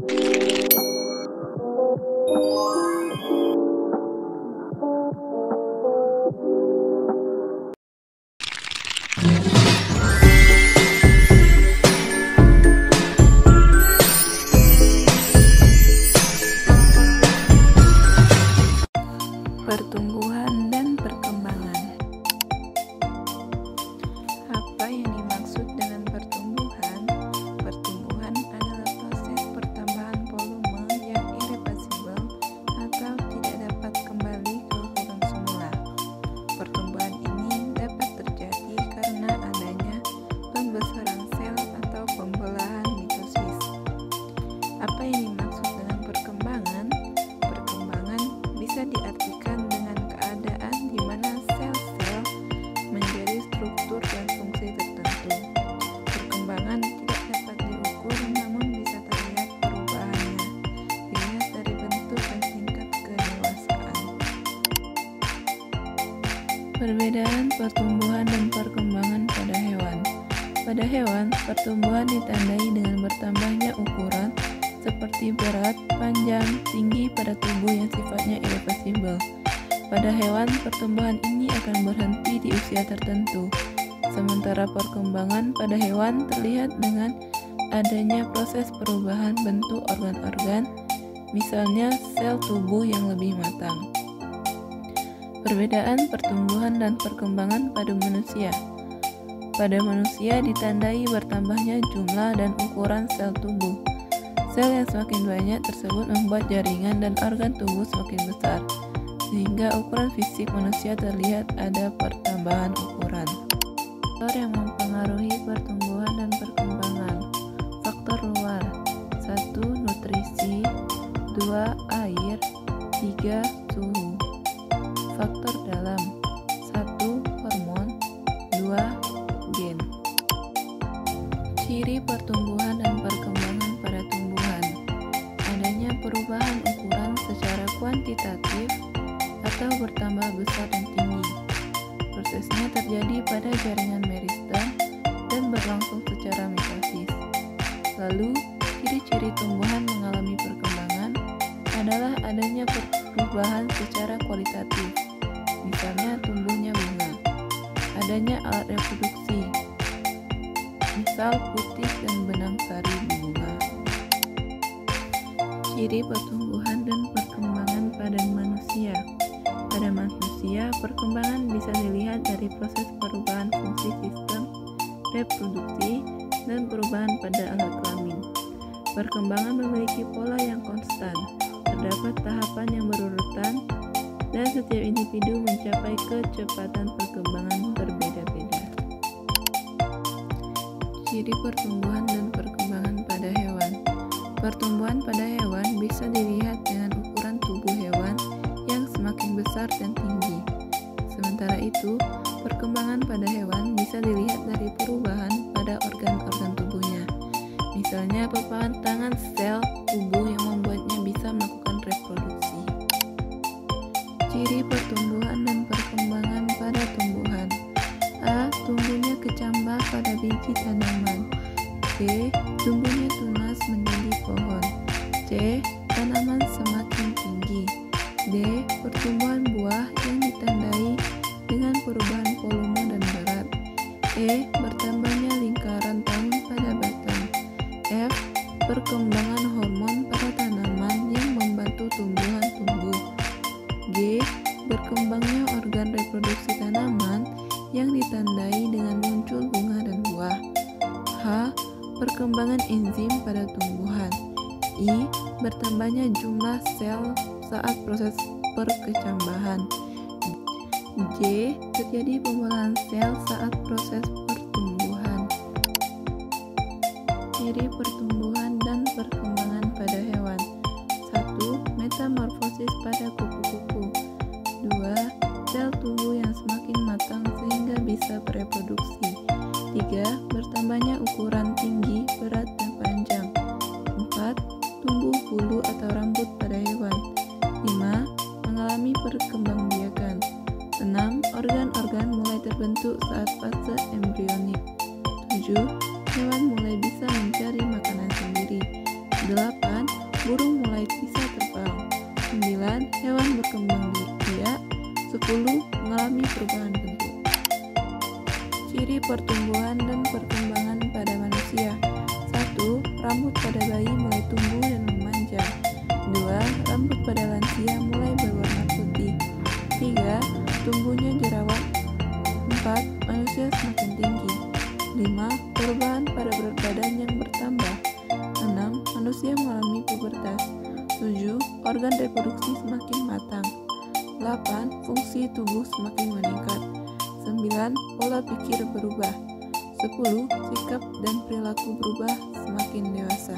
Pertumbuhan dan perkembangan. Apa yang dimaksud dengan pertumbuhan? Pertumbuhan adalah proses pertambahan volume yang irreversibel atau tidak dapat kembali ke ukuran semula. Pertumbuhan ini dapat terjadi karena adanya pembesaran sel atau pembelahan mitosis. Apa yang dimaksud dengan perkembangan? Perkembangan bisa diartikan dengan keadaan di mana sel-sel menjadi struktur dan fungsi tertentu. Perkembangan tidak dapat diukur, namun bisa terlihat perubahannya dilihat dari bentuk dan tingkat kedewasaan. Perbedaan pertumbuhan dan perkembangan pada hewan. Pada hewan, pertumbuhan ditandai dengan bertambahnya ukuran seperti berat, panjang, tinggi pada tubuh yang sifatnya irreversibel. Pada hewan, pertumbuhan ini akan berhenti di usia tertentu. Sementara perkembangan pada hewan terlihat dengan adanya proses perubahan bentuk organ-organ, misalnya sel tubuh yang lebih matang. Perbedaan pertumbuhan dan perkembangan pada manusia. Pada manusia ditandai bertambahnya jumlah dan ukuran sel tubuh. Sel yang semakin banyak tersebut membuat jaringan dan organ tubuh semakin besar, sehingga ukuran fisik manusia terlihat ada pertambahan ukuran. Faktor yang mempengaruhi pertumbuhan dan perkembangan. Faktor luar: 1. Nutrisi, 2. Air, 3. Suhu. Faktor dalam: 1. Hormon, 2. Gen. Ciri pertumbuhan dan perkembangan pada tumbuhan. Adanya perubahan ukuran secara kuantitatif atau bertambah besar dan tinggi. Prosesnya terjadi pada jaringan meristem dan berlangsung secara mitosis. Lalu, ciri-ciri tumbuhan mengalami perkembangan adalah adanya perubahan secara kualitatif, misalnya tumbuhnya bunga, adanya alat reproduksi, misal putih dan benang sari di bunga. Ciri pertumbuhan dan perkembangan pada manusia. Pada manusia, perkembangan bisa dilihat dari proses perubahan fungsi sistem reproduksi dan perubahan pada alat kelamin. Perkembangan memiliki pola yang konstan, terdapat tahapan yang berurutan, dan setiap individu mencapai kecepatan perkembangan berbeda-beda. Ciri pertumbuhan dan perkembangan pada hewan. Pertumbuhan pada hewan bisa dilihat dengan ukuran tubuh hewan yang semakin besar dan tinggi. Sementara itu, perkembangan pada hewan bisa dilihat dari perubahan pada organ-organ tubuhnya. Misalnya perpanjangan sel tubuh yang membuatnya bisa melakukan reproduksi. Ciri pertumbuhan dan perkembangan pada tumbuhan. A. Tumbuhnya kecambah pada biji tanaman. B. Tumbuhnya tunas menjadi pohon. C. Tanaman semakin tinggi. D. Pertumbuhan buah yang ditandai dengan perubahan volume dan berat. E. Bertambahnya lingkaran tahun pada batang. F. Perkembangan hormon pada tanaman yang membantu tumbuhan tumbuh. G. Berkembangnya organ reproduksi tanaman yang ditandai dengan muncul bunga dan buah. H. Perkembangan enzim pada tumbuhan. I. Bertambahnya jumlah sel saat proses perkecambahan. J. Terjadi pembelahan sel saat proses pertumbuhan. Ciri pertumbuhan dan perkembangan pada hewan. 1. Metamorfosis pada kupu-kupu. 2. Sel tubuh yang semakin matang sehingga bisa bereproduksi. 3. Bertambahnya ukuran tinggi, berat, dan panjang. 4. Tumbuh bulu atau rambut pada hewan. 5. Mengalami perkembangbiakan. 6. Organ-organ mulai terbentuk saat fase embrionik. 7. Hewan mulai bisa mencari makanan sendiri. 8. burung mulai bisa terbang. 9. Hewan berkembang biak. 10. Mengalami perubahan bentuk. Ciri pertumbuhan dan perkembangan pada manusia. 1. Rambut pada bayi mulai tumbuh dan memanjang. 2. Rambut pada lansia mulai berwarna putih. 3. Tumbuhnya jerawat. 4. Manusia semakin tinggi. 5. Perubahan pada berat badan yang bertambah. 6. Manusia mengalami pubertas. 7. Organ reproduksi semakin matang. 8. Fungsi tubuh semakin meningkat. 9. Pola pikir berubah. 10. Sikap dan perilaku berubah semakin dewasa.